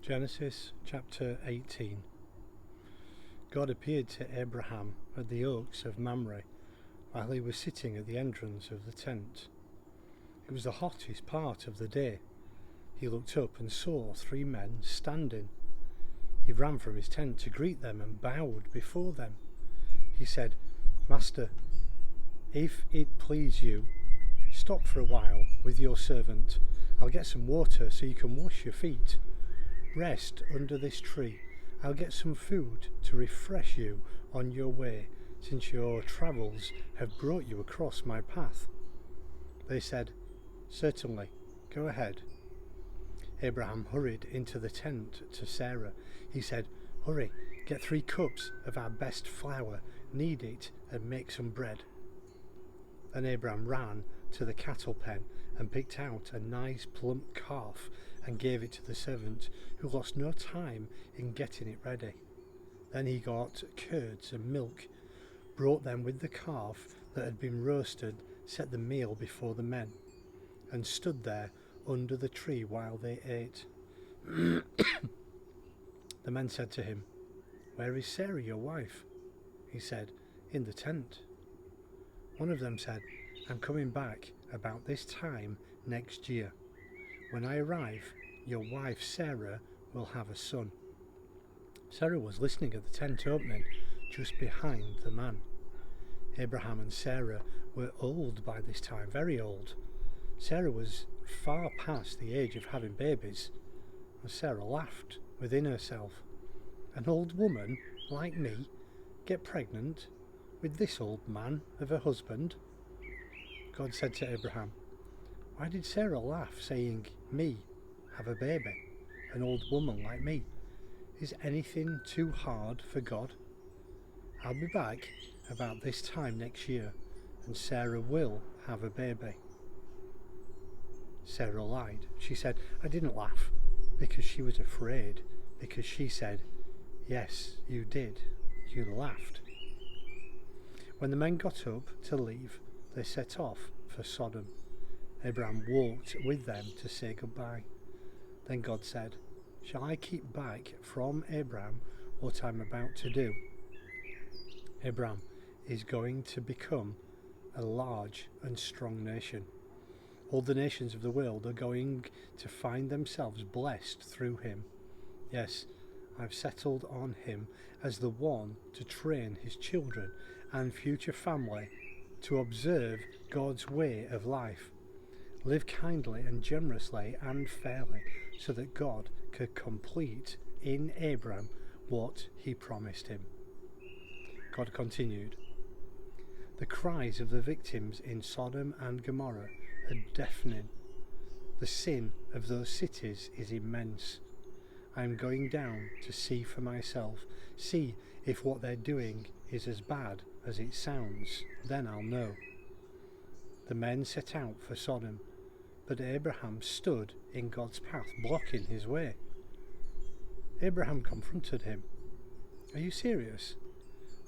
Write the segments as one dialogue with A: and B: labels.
A: Genesis chapter 18. God appeared to Abraham at the Oaks of Mamre while he was sitting at the entrance of the tent. It was the hottest part of the day. He looked up and saw 3 men standing. He ran from his tent to greet them and bowed before them. He said, "Master, if it please you, stop for a while with your servant. I'll get some water so you can wash your feet. Rest under this tree. I'll get some food to refresh you on your way, since your travels have brought you across my path." They said, "Certainly, go ahead." Abraham hurried into the tent to Sarah. He said, "Hurry, get 3 cups of our best flour, knead it and make some bread." Then Abraham ran to the cattle pen and picked out a nice plump calf and gave it to the servant, who lost no time in getting it ready. Then he got curds and milk, brought them with the calf that had been roasted, set the meal before the men, and stood there under the tree while they ate. The men said to him, "Where is Sarah, your wife?" He said, "In the tent." One of them said, "I'm coming back about this time next year. When I arrive, your wife Sarah will have a son." Sarah was listening at the tent opening, just behind the man. Abraham and Sarah were old by this time, very old. Sarah was far past the age of having babies, and Sarah laughed within herself. An old woman like me get pregnant with this old man of a husband? God said to Abraham, "Why did Sarah laugh, saying, 'Me have a baby, an old woman like me'? Is anything too hard for God? I'll be back about this time next year, and Sarah will have a baby." Sarah lied. She said, "I didn't laugh," because she was afraid, because she said, "Yes, you did. You laughed." When the men got up to leave, they set off for Sodom. Abraham walked with them to say goodbye. Then God said, "Shall I keep back from Abraham what I'm about to do? Abraham is going to become a large and strong nation. All the nations of the world are going to find themselves blessed through him. Yes, I've settled on him as the one to train his children and future family to observe God's way of life, live kindly and generously and fairly, so that God could complete in Abraham what he promised him." God continued, "The cries of the victims in Sodom and Gomorrah are deafening. The sin of those cities is immense. I am going down to see for myself, see if what they're doing is as bad as it sounds, then I'll know." The men set out for Sodom, but Abraham stood in God's path, blocking his way. Abraham confronted him. "Are you serious?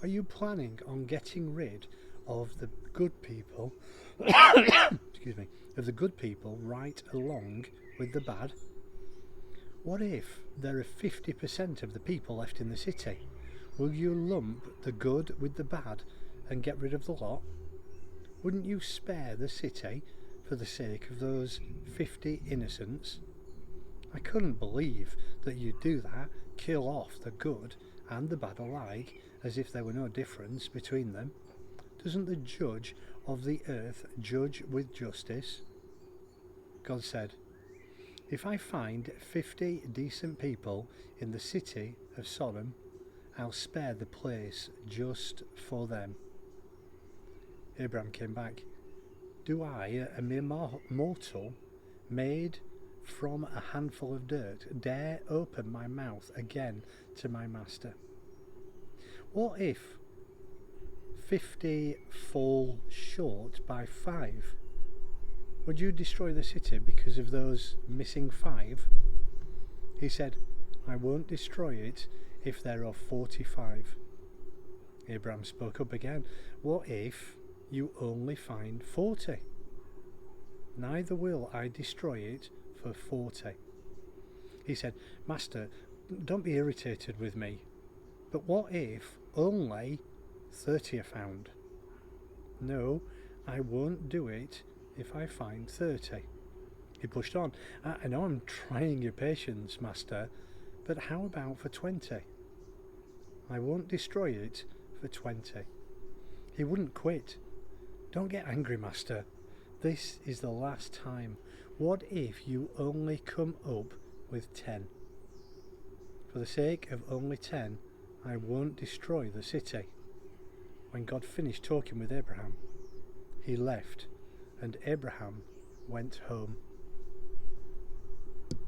A: Are you planning on getting rid of the good people of the good people right along with the bad? What if there are 50% of the people left in the city? Will you lump the good with the bad and get rid of the lot? Wouldn't you spare the city for the sake of those 50 innocents? I couldn't believe that you'd do that, kill off the good and the bad alike, as if there were no difference between them. Doesn't the judge of the earth judge with justice?" God said, "If I find 50 decent people in the city of Sodom, I'll spare the place just for them." Abraham came back. "Do I, a mere mortal, made from a handful of dirt, dare open my mouth again to my master? What if 50 fall short by 5? Would you destroy the city because of those missing 5? He said, "I won't destroy it if there are 45. Abraham spoke up again. "What if you only find 40? Neither will I destroy it for 40. He said, Master, don't be irritated with me, but what if only 30 are found? No, I won't do it if I find 30. He pushed on. I know I'm trying your patience, Master, but how about for 20? I won't destroy it for 20. He wouldn't quit. Don't get angry, Master. This is the last time. What if you only come up with 10? For the sake of only 10, I won't destroy the city. When God finished talking with Abraham, he left, and Abraham went home.